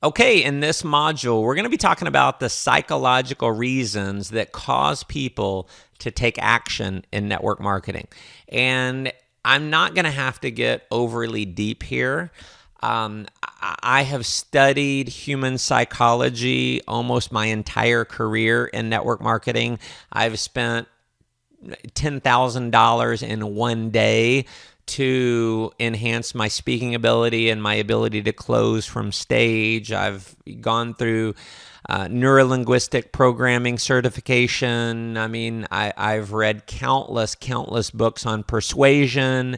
Okay, in this module, we're going to be talking about the psychological reasons that cause people to take action in network marketing. And I'm not going to have to get overly deep here. I have studied human psychology almost my entire career in network marketing. I've spent $10,000 in one day to enhance my speaking ability and my ability to close from stage. I've gone through neurolinguistic programming certification. I mean, I've read countless books on persuasion.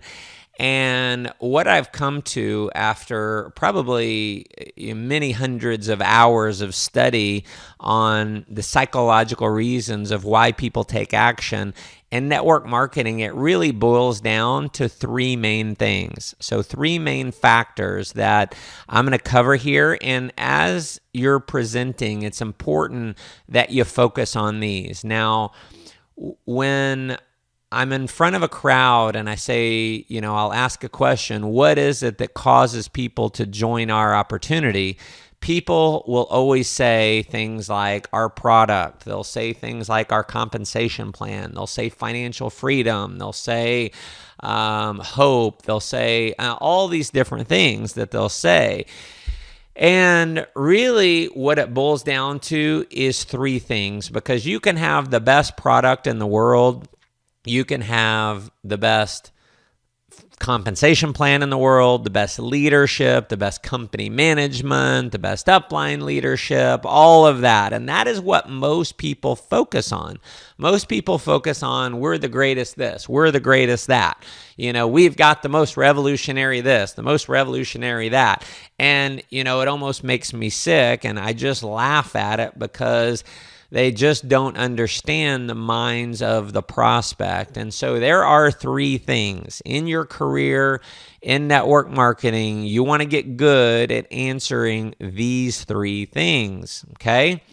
And what I've come to after probably many hundreds of hours of study on the psychological reasons of why people take action in network marketing, it really boils down to three main things. So three main factors that I'm going to cover here. And as you're presenting, it's important that you focus on these. Now, when I'm in front of a crowd and I say, I'll ask a question, what is it that causes people to join our opportunity? People will always say things like our product. They'll say things like our compensation plan. They'll say financial freedom. They'll say hope. They'll say all these different things that they'll say. And really what it boils down to is three things, because you can have the best product in the world. You can have the best compensation plan in the world, the best leadership, the best company management, the best upline leadership, all of that. And that is what most people focus on. Most people focus on, we're the greatest this, we're the greatest that. We've got the most revolutionary this, the most revolutionary that. And, it almost makes me sick, and I just laugh at it because they just don't understand the minds of the prospect. And so there are three things in your career in network marketing. You want to get good at answering these three things, okay?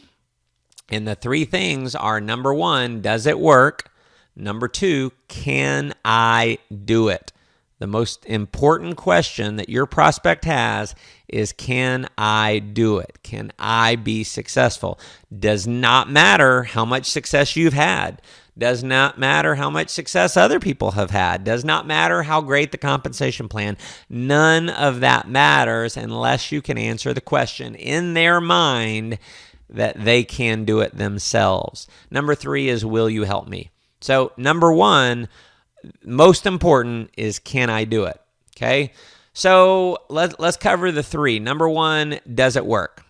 And the three things are, number one, does it work? Number two, can I do it? The most important question that your prospect has is, can I do it? Can I be successful? Does not matter how much success you've had. Does not matter how much success other people have had. Does not matter how great the compensation plan. None of that matters unless you can answer the question in their mind that they can do it themselves. Number three is, will you help me? So number one, most important is, can I do it? Okay. So let's cover the three. Number one, does it work?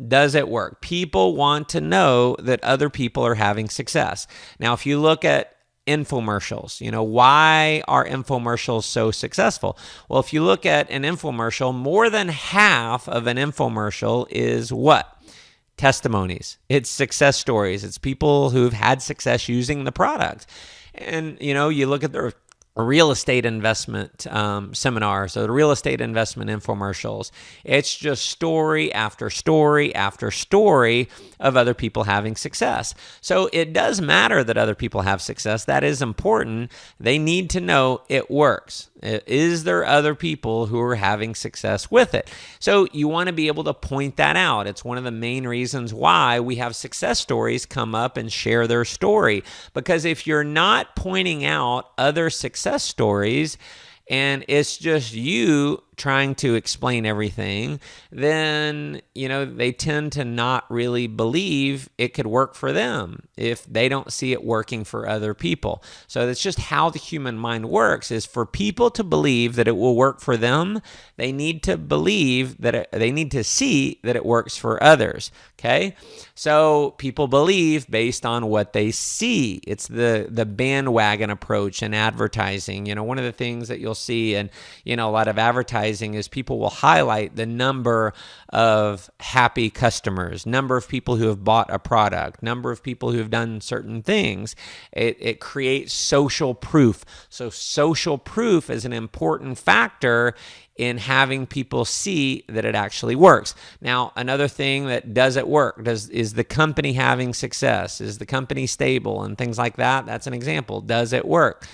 Does it work? People want to know that other people are having success. Now, if you look at infomercials, why are infomercials so successful? Well, if you look at an infomercial, more than half of an infomercial is what? Testimonies. It's success stories. It's people who've had success using the product. And, you look at the real estate investment seminars or the real estate investment infomercials. It's just story after story after story of other people having success. So it does matter that other people have success. That is important. They need to know it works. Is there other people who are having success with it? So you want to be able to point that out. It's one of the main reasons why we have success stories come up and share their story. Because if you're not pointing out other success stories and it's just you trying to explain everything, then, they tend to not really believe it could work for them if they don't see it working for other people. So that's just how the human mind works, is for people to believe that it will work for them, they need to believe that they need to see that it works for others. Okay. So people believe based on what they see. It's the bandwagon approach in advertising. One of the things that you'll see in, a lot of advertising is people will highlight the number of happy customers, number of people who have bought a product, number of people who have done certain things. It creates social proof. So social proof is an important factor in having people see that it actually works. Now, another thing that does it work? Is the company having success? Is the company stable and things like that? That's an example. Does it work?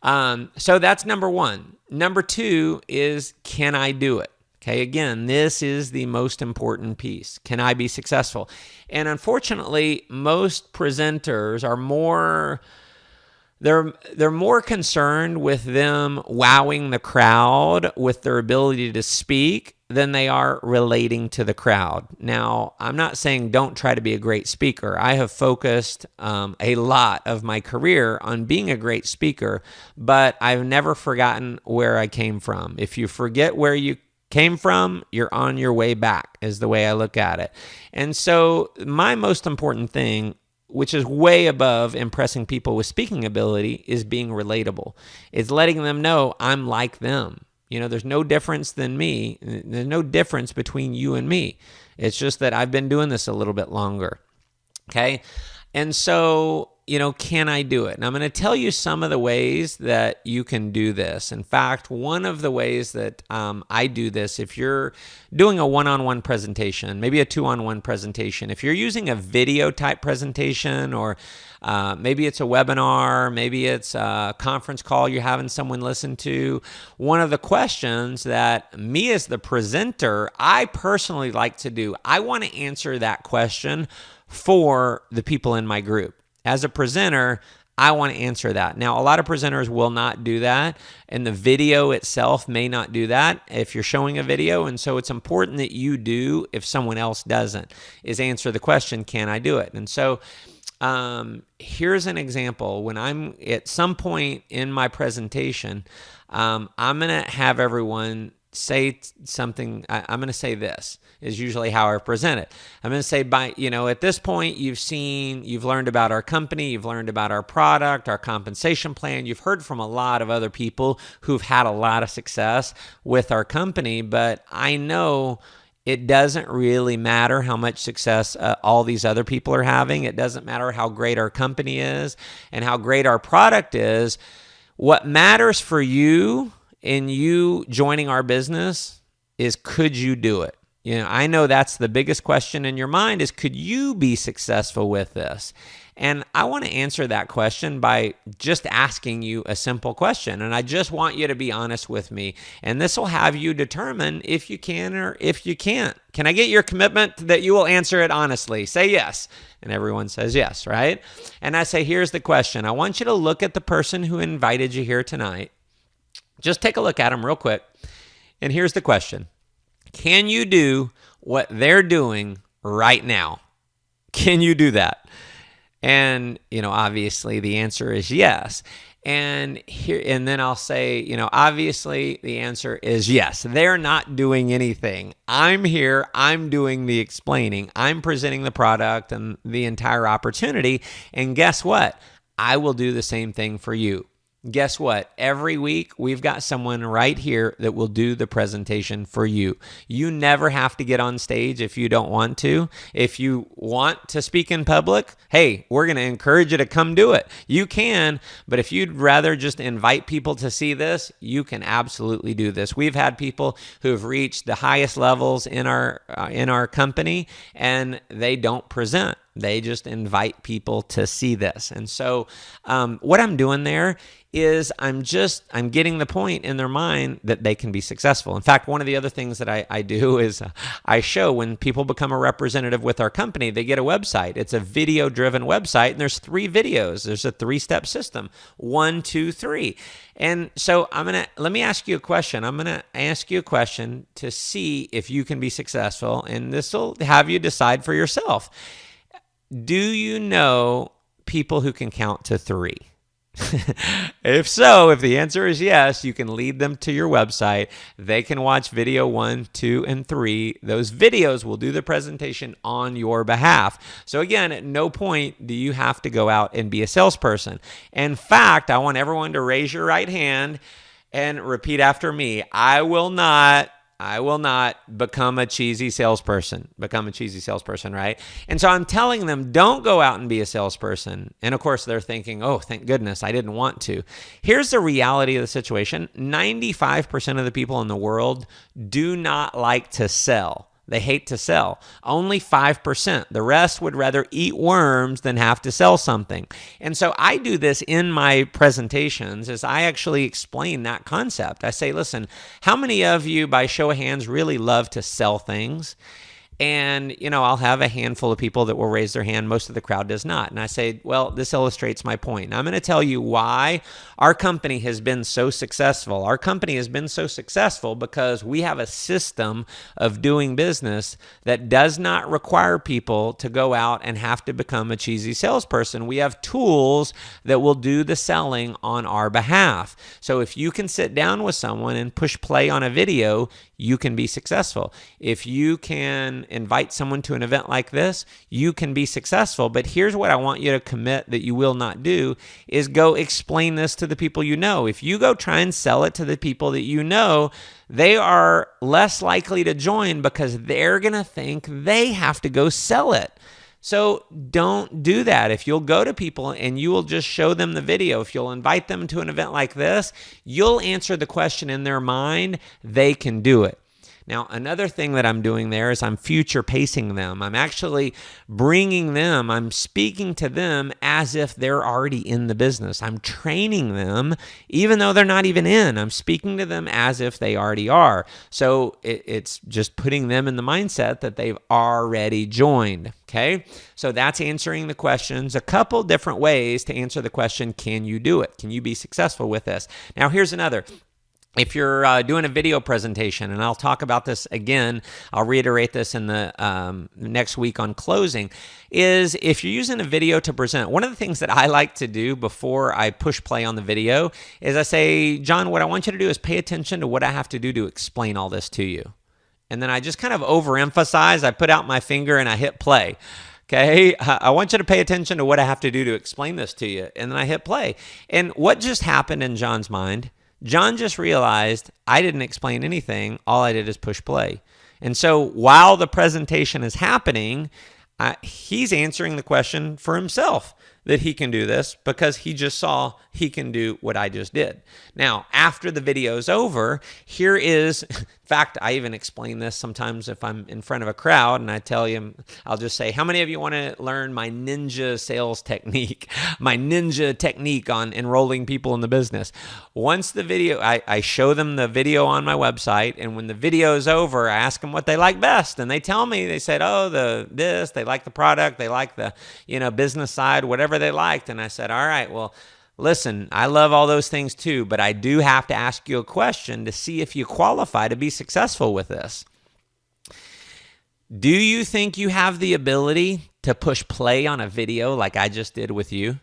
So that's number one. Number two is, can I do it? Okay, again, this is the most important piece. Can I be successful? And unfortunately, most presenters are more they're more concerned with them wowing the crowd with their ability to speak than they are relating to the crowd. Now, I'm not saying don't try to be a great speaker. I have focused a lot of my career on being a great speaker, but I've never forgotten where I came from. If you forget where you came from, you're on your way back, is the way I look at it. And so my most important thing, which is way above impressing people with speaking ability, is being relatable. It's letting them know I'm like them. There's no difference than me. There's no difference between you and me. It's just that I've been doing this a little bit longer. Okay? And so, can I do it? And I'm going to tell you some of the ways that you can do this. In fact, one of the ways that I do this, if you're doing a one-on-one presentation, maybe a two-on-one presentation, if you're using a video type presentation, or maybe it's a webinar, maybe it's a conference call you're having someone listen to, one of the questions that me as the presenter, I personally like to do, I want to answer that question for the people in my group. As a presenter, I want to answer that. Now, a lot of presenters will not do that, and the video itself may not do that if you're showing a video, and so it's important that you do, if someone else doesn't, is answer the question, can I do it? And so here's an example. When I'm at some point in my presentation, I'm going to have everyone say something. I'm going to say this is usually how I present it. I'm going to say, at this point, you've learned about our company, you've learned about our product, our compensation plan. You've heard from a lot of other people who've had a lot of success with our company, but I know it doesn't really matter how much success all these other people are having. It doesn't matter how great our company is and how great our product is. What matters for you in you joining our business is, could you do it? I know that's the biggest question in your mind is, could you be successful with this? And I want to answer that question by just asking you a simple question. And I just want you to be honest with me. And this will have you determine if you can or if you can't. Can I get your commitment that you will answer it honestly? Say yes. And everyone says yes, right? And I say, here's the question. I want you to look at the person who invited you here tonight. Just take a look at them real quick. And here's the question. Can you do what they're doing right now? Can you do that? And, obviously the answer is yes. And then I'll say, obviously the answer is yes. They're not doing anything. I'm here. I'm doing the explaining. I'm presenting the product and the entire opportunity. And guess what? I will do the same thing for you. Guess what? Every week, we've got someone right here that will do the presentation for you. You never have to get on stage if you don't want to. If you want to speak in public, hey, we're going to encourage you to come do it. You can, but if you'd rather just invite people to see this, you can absolutely do this. We've had people who have reached the highest levels in our company, and they don't present. They just invite people to see this. And so what I'm doing there is I'm getting the point in their mind that they can be successful. In fact, one of the other things that I do is I show when people become a representative with our company, they get a website. It's a video-driven website, and there's 3 videos. There's a 3-step system, 1, 2, 3. And so let me ask you a question. I'm going to ask you a question to see if you can be successful, and this will have you decide for yourself. Do you know people who can count to 3? If so, if the answer is yes, you can lead them to your website. They can watch video 1, 2, and 3. Those videos will do the presentation on your behalf. So again, at no point do you have to go out and be a salesperson. In fact, I want everyone to raise your right hand and repeat after me. I will not become a cheesy salesperson. Right? And so I'm telling them, don't go out and be a salesperson. And of course, they're thinking, oh, thank goodness, I didn't want to. Here's the reality of the situation. 95% of the people in the world do not like to sell. They hate to sell. Only 5%. The rest would rather eat worms than have to sell something. And so I do this in my presentations is I actually explain that concept. I say, listen, how many of you by show of hands really love to sell things? And, I'll have a handful of people that will raise their hand. Most of the crowd does not. And I say, well, this illustrates my point. And I'm going to tell you why our company has been so successful. Our company has been so successful because we have a system of doing business that does not require people to go out and have to become a cheesy salesperson. We have tools that will do the selling on our behalf. So if you can sit down with someone and push play on a video, you can be successful. If you can invite someone to an event like this, you can be successful. But here's what I want you to commit that you will not do is go explain this to the people you know. If you go try and sell it to the people that you know, they are less likely to join because they're going to think they have to go sell it. So don't do that. If you'll go to people and you will just show them the video, if you'll invite them to an event like this, you'll answer the question in their mind, they can do it. Now, another thing that I'm doing there is I'm future pacing them. I'm actually bringing them, I'm speaking to them as if they're already in the business. I'm training them even though they're not even in. I'm speaking to them as if they already are. So it's just putting them in the mindset that they've already joined. Okay, so that's answering the questions. A couple different ways to answer the question, can you do it? Can you be successful with this? Now, here's another. If you're doing a video presentation, and I'll talk about this again, I'll reiterate this in the next week on closing, is if you're using a video to present, one of the things that I like to do before I push play on the video is I say, John, what I want you to do is pay attention to what I have to do to explain all this to you. And then I just kind of overemphasize. I put out my finger and I hit play. Okay, I want you to pay attention to what I have to do to explain this to you. And then I hit play. And what just happened in John's mind? John just realized I didn't explain anything. All I did is push play. And so while the presentation is happening, he's answering the question for himself that he can do this because he just saw he can do what I just did. Now, after the video's over, here is, in fact, I even explain this sometimes if I'm in front of a crowd and I tell you, I'll just say, how many of you want to learn my ninja sales technique, my ninja technique on enrolling people in the business? Once the video, I show them the video on my website, and when the video is over, I ask them what they like best, and they tell me, they said, oh, they like the product, they like the, business side, whatever they liked. And I said, all right, well, listen, I love all those things too, but I do have to ask you a question to see if you qualify to be successful with this. Do you think you have the ability to push play on a video like I just did with you?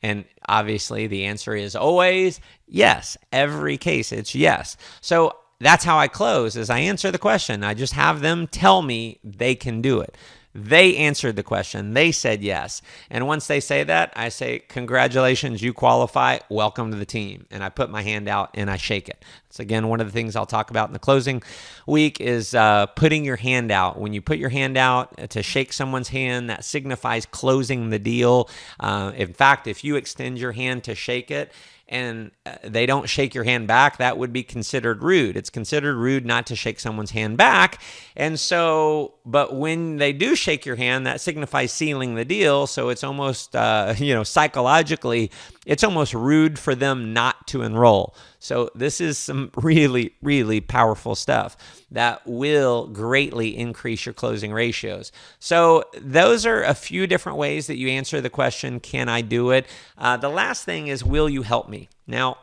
And obviously the answer is always yes. Every case it's yes. So that's how I close, is I answer the question. I just have them tell me they can do it. They answered the question. They said yes. And once they say that, I say, congratulations, you qualify. Welcome to the team. And I put my hand out and I shake it. So again, one of the things I'll talk about in the closing week is putting your hand out. When you put your hand out to shake someone's hand, that signifies closing the deal. In fact, if you extend your hand to shake it, and they don't shake your hand back, that would be considered rude. It's considered rude not to shake someone's hand back. And so, but when they do shake your hand, that signifies sealing the deal. So it's almost, psychologically, it's almost rude for them not to enroll. So this is some really, really powerful stuff that will greatly increase your closing ratios. So those are a few different ways that you answer the question, can I do it? The last thing is, will you help me? Now,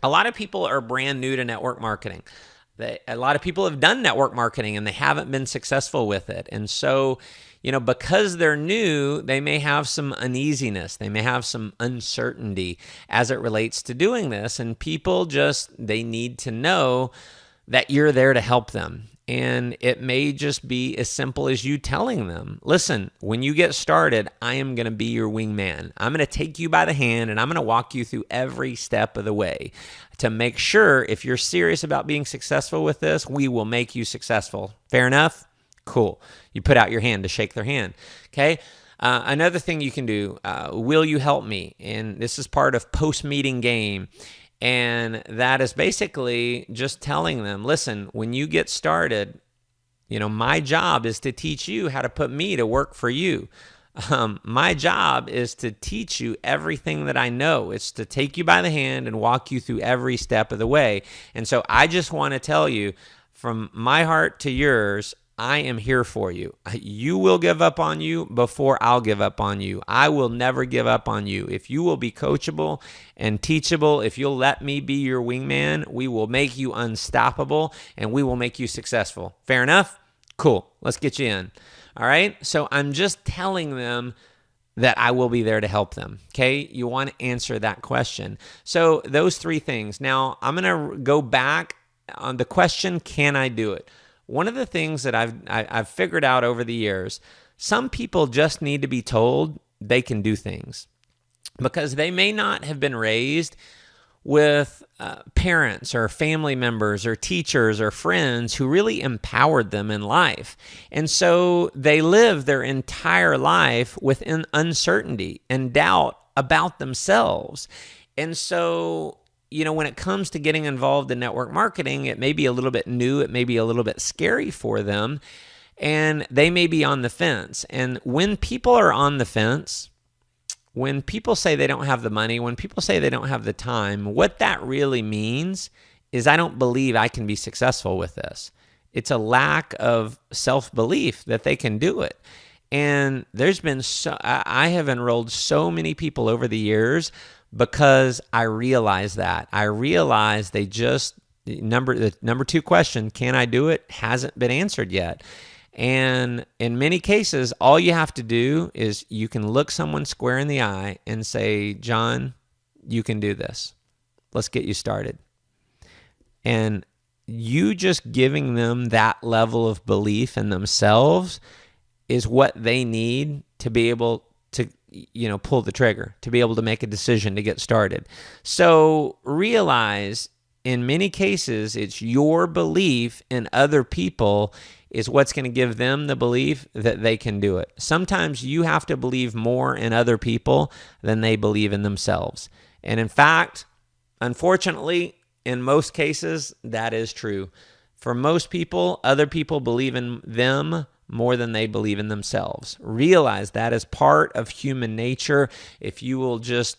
a lot of people are brand new to network marketing. A lot of people have done network marketing and they haven't been successful with it. And so, because they're new, they may have some uneasiness. They may have some uncertainty as it relates to doing this. And people they need to know that you're there to help them. And it may just be as simple as you telling them, listen, when you get started, I am going to be your wingman. I'm going to take you by the hand and I'm going to walk you through every step of the way to make sure if you're serious about being successful with this, we will make you successful. Fair enough? Cool. You put out your hand to shake their hand. Okay. Another thing you can do, will you help me? And this is part of post-meeting game, And that is basically just telling them, listen, when you get started, my job is to teach you how to put me to work for you. My job is to teach you everything that I know. It's to take you by the hand and walk you through every step of the way. And so I just want to tell you, from my heart to yours, I am here for you. You will give up on you before I'll give up on you. I will never give up on you. If you will be coachable and teachable, if you'll let me be your wingman, we will make you unstoppable and we will make you successful. Fair enough? Cool. Let's get you in. All right? So I'm just telling them that I will be there to help them. Okay? You want to answer that question. So those three things. Now, I'm going to go back on the question, can I do it? One of the things that I've figured out over the years, some people just need to be told they can do things because they may not have been raised with parents or family members or teachers or friends who really empowered them in life. And so they live their entire life with uncertainty and doubt about themselves. And so when it comes to getting involved in network marketing, it may be a little bit new, it may be a little bit scary for them, and they may be on the fence. And when people are on the fence, when people say they don't have the money, when people say they don't have the time, what that really means is I don't believe I can be successful with this. It's a lack of self-belief that they can do it. And I have enrolled so many people over the years because I realized that. I realized the number two question, can I do it, hasn't been answered yet. And in many cases, all you have to do is you can look someone square in the eye and say, John, you can do this. Let's get you started. And you just giving them that level of belief in themselves is what they need to be able to pull the trigger, to be able to make a decision to get started. So realize in many cases, it's your belief in other people is what's going to give them the belief that they can do it. Sometimes you have to believe more in other people than they believe in themselves. And in fact, unfortunately, in most cases, that is true. For most people, other people believe in them more than they believe in themselves. Realize that is part of human nature. If you will just,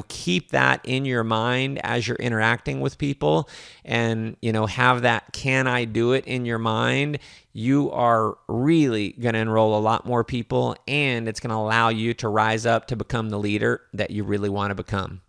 keep that in your mind as you're interacting with people and, have that can I do it in your mind, you are really going to enroll a lot more people and it's going to allow you to rise up to become the leader that you really want to become.